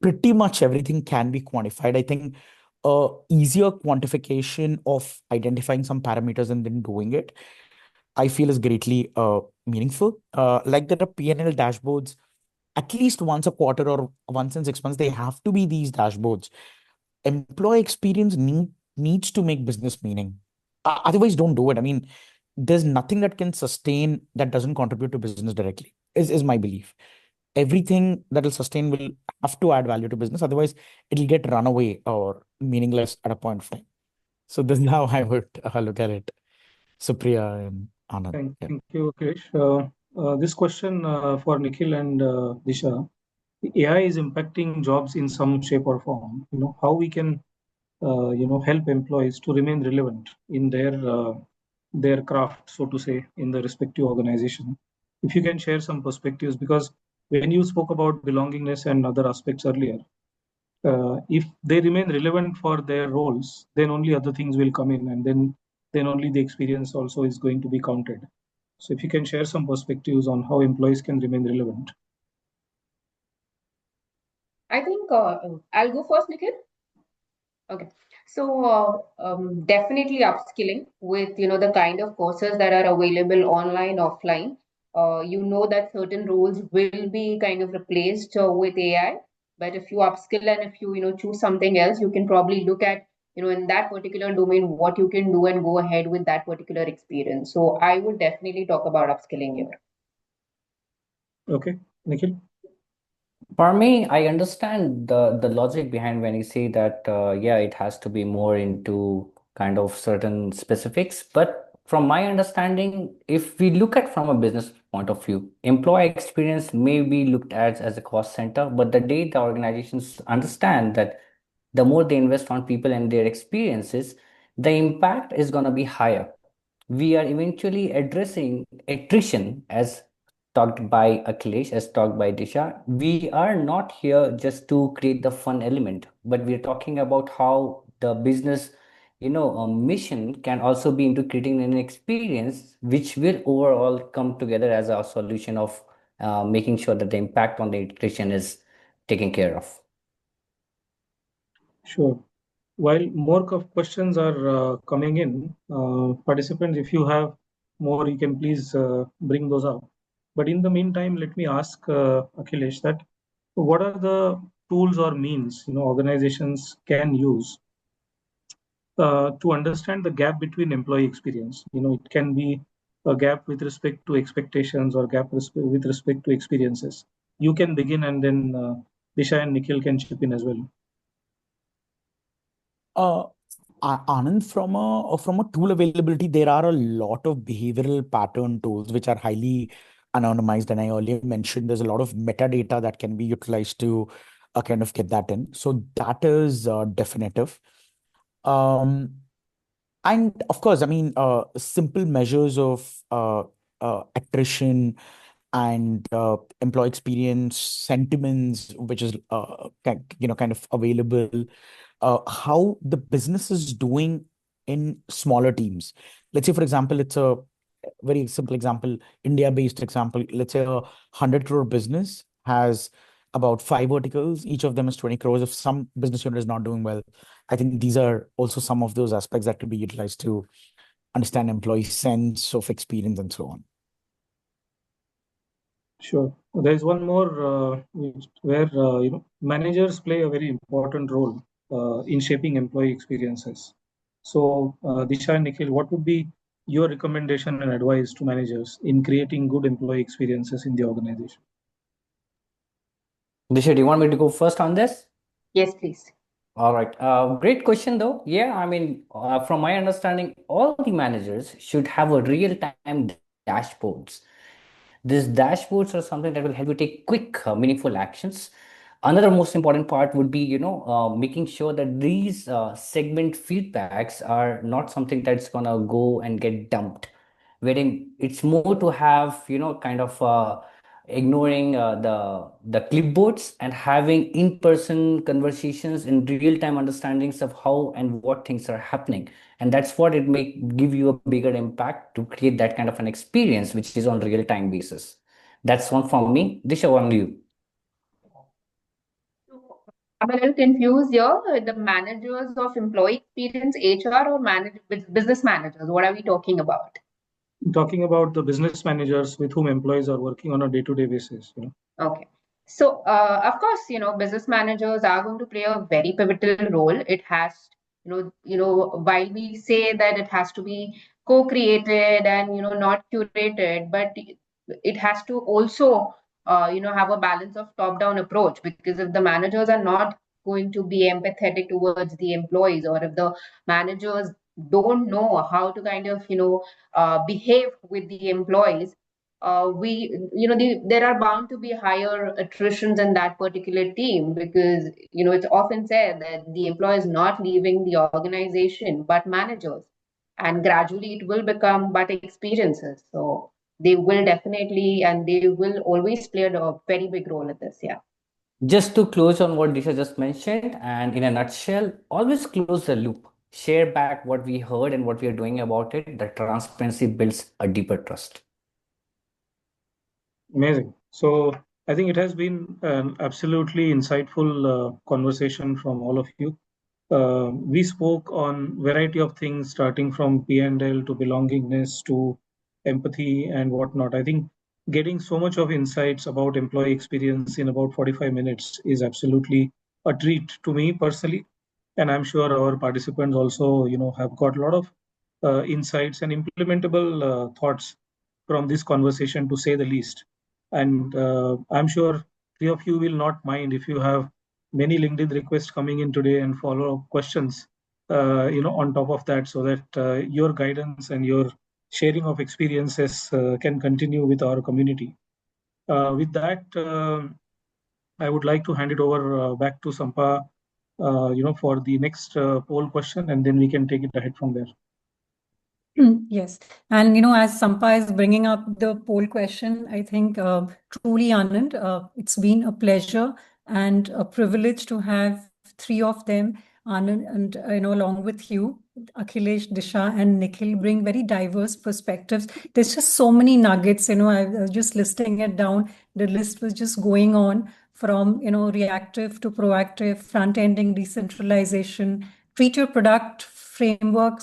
pretty much everything can be quantified. I think easier quantification of identifying some parameters and then doing it, I feel is greatly meaningful. Like there are P&L dashboards at least once a quarter or once in 6 months. They have to be these dashboards. Employee experience needs to make business meaning. Otherwise, don't do it. I mean, there's nothing that can sustain that doesn't contribute to business directly, is my belief. Everything that will sustain will have to add value to business. Otherwise, it'll get run away or meaningless at a point of time. So this is how I would look at it. Supriya and Anand. Yeah. Thank you, Akhilesh. This question for Nikhil and Disha. The AI is impacting jobs in some shape or form. How we can help employees to remain relevant in their craft, so to say, in the respective organization. If you can share some perspectives, because when you spoke about belongingness and other aspects earlier, if they remain relevant for their roles, then only other things will come in, and then only the experience also is going to be counted. So if you can share some perspectives on how employees can remain relevant. I think I'll go first, Nikhil. Okay. So definitely upskilling with the kind of courses that are available online, offline. That certain roles will be kind of replaced with AI. But if you upskill and if you choose something else, you can probably look at in that particular domain what you can do and go ahead with that particular experience. So I would definitely talk about upskilling here. Okay, Nikhil. For me, I understand the logic behind when you say that, yeah, it has to be more into kind of certain specifics. But from my understanding, if we look at from a business point of view, employee experience may be looked at as a cost center, but the day the organizations understand that the more they invest on people and their experiences, the impact is going to be higher. We are eventually addressing attrition as talked by Akhilesh, as talked by Disha. We are not here just to create the fun element, but we're talking about how the business, mission can also be into creating an experience which will overall come together as a solution of making sure that the impact on the attrition is taken care of. Sure. While more questions are coming in, participants, if you have more, you can please bring those up. But in the meantime, let me ask Akhilesh that what are the tools or means organizations can use to understand the gap between employee experience? It can be a gap with respect to expectations or gap with respect to experiences. You can begin, and then Disha and Nikhil can chip in as well. Anand, from a tool availability, there are a lot of behavioral pattern tools which are highly anonymized, and I earlier mentioned there's a lot of metadata that can be utilized to kind of get that in. So that is definitive. Um, and of course, I mean, simple measures of attrition and employee experience sentiments, which is kind of available. How the business is doing in smaller teams. Let's say, for example, it's a very simple example, India-based example. Let's say 100 crore business has about 5 verticals. Each of them is 20 crores. If some business unit is not doing well, I think these are also some of those aspects that could be utilized to understand employee sense of experience and so on. Sure. There is one more where managers play a very important role in shaping employee experiences. So, Disha and Nikhil, what would be your recommendation and advice to managers in creating good employee experiences in the organization? Disha, do you want me to go first on this? Yes, please. All right. Great question, though. Yeah, I mean, from my understanding, all the managers should have a real-time dashboards. These dashboards are something that will help you take quick, meaningful actions. Another most important part would be, making sure that these segment feedbacks are not something that's gonna go and get dumped. Wherein it's more to have, kind of ignoring the clipboards and having in-person conversations and real-time understandings of how and what things are happening. And that's what it may give you a bigger impact to create that kind of an experience, which is on real-time basis. That's one from me. Disha, on you. I'm a little confused here. The managers of employee experience, HR, or business managers? What are we talking about? Talking about the business managers with whom employees are working on a day-to-day basis. Okay. So, of course, business managers are going to play a very pivotal role. It has, while we say that it has to be co-created and, not curated, but it has to also, have a balance of top-down approach. Because if the managers are not going to be empathetic towards the employees, or if the managers don't know how to kind of, behave with the employees, there are bound to be higher attritions in that particular team, because it's often said that the employee is not leaving the organization but managers, and gradually it will become but experiences. So they will definitely, and they will always play a very big role in this. Yeah. Just to close on what Disha just mentioned, and in a nutshell, always close the loop. Share back what we heard and what we are doing about it. The transparency builds a deeper trust. Amazing. So I think it has been an absolutely insightful conversation from all of you. We spoke on variety of things, starting from P&L to belongingness to empathy and whatnot. I think getting so much of insights about employee experience in about 45 minutes is absolutely a treat to me personally, and I'm sure our participants also, have got a lot of insights and implementable thoughts from this conversation, to say the least. And I'm sure three of you will not mind if you have many LinkedIn requests coming in today and follow-up questions, on top of that, so that your guidance and your sharing of experiences can continue with our community. With that, I would like to hand it over back to Sampa, for the next poll question, and then we can take it ahead from there. Yes. And, as Sampa is bringing up the poll question, I think truly, Anand, it's been a pleasure and a privilege to have three of them, Anand, and, along with you, Akhilesh, Disha, and Nikhil, bring very diverse perspectives. There's just so many nuggets, I was just listing it down. The list was just going on from, reactive to proactive, front-ending decentralization, treat your framework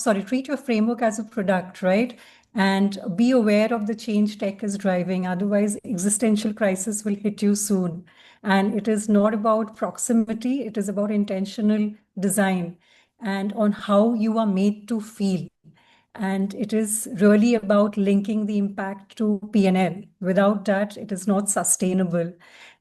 as a product, right? And be aware of the change tech is driving. Otherwise, existential crisis will hit you soon. And it is not about proximity, it is about intentional design and on how you are made to feel. And it is really about linking the impact to P&L. Without that, it is not sustainable.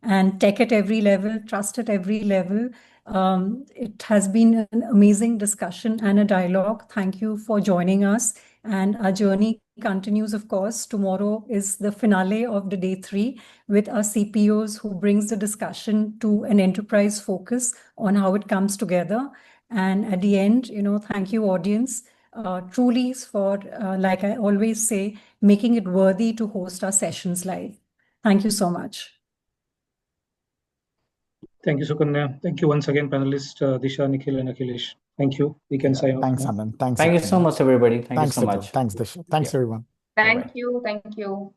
And tech at every level, trust at every level, It has been an amazing discussion and a dialogue. Thank you for joining us. And our journey continues, of course. Tomorrow is the finale of the day 3 with our CPOs who brings the discussion to an enterprise focus on how it comes together. And at the end, thank you, audience, truly for, like I always say, making it worthy to host our sessions live. Thank you so much. Thank you, Sukanya. Thank you once again, panelists Disha, Nikhil, and Akhilesh. Thank you. We can sign off Thanks, now. Anand. Thanks, Thank you so Sukanya. much, everybody. Thank you Thanks, so Nikhil. much. Thanks, Disha. Thanks, Yeah. everyone. Bye-bye. Thank you. Thank you.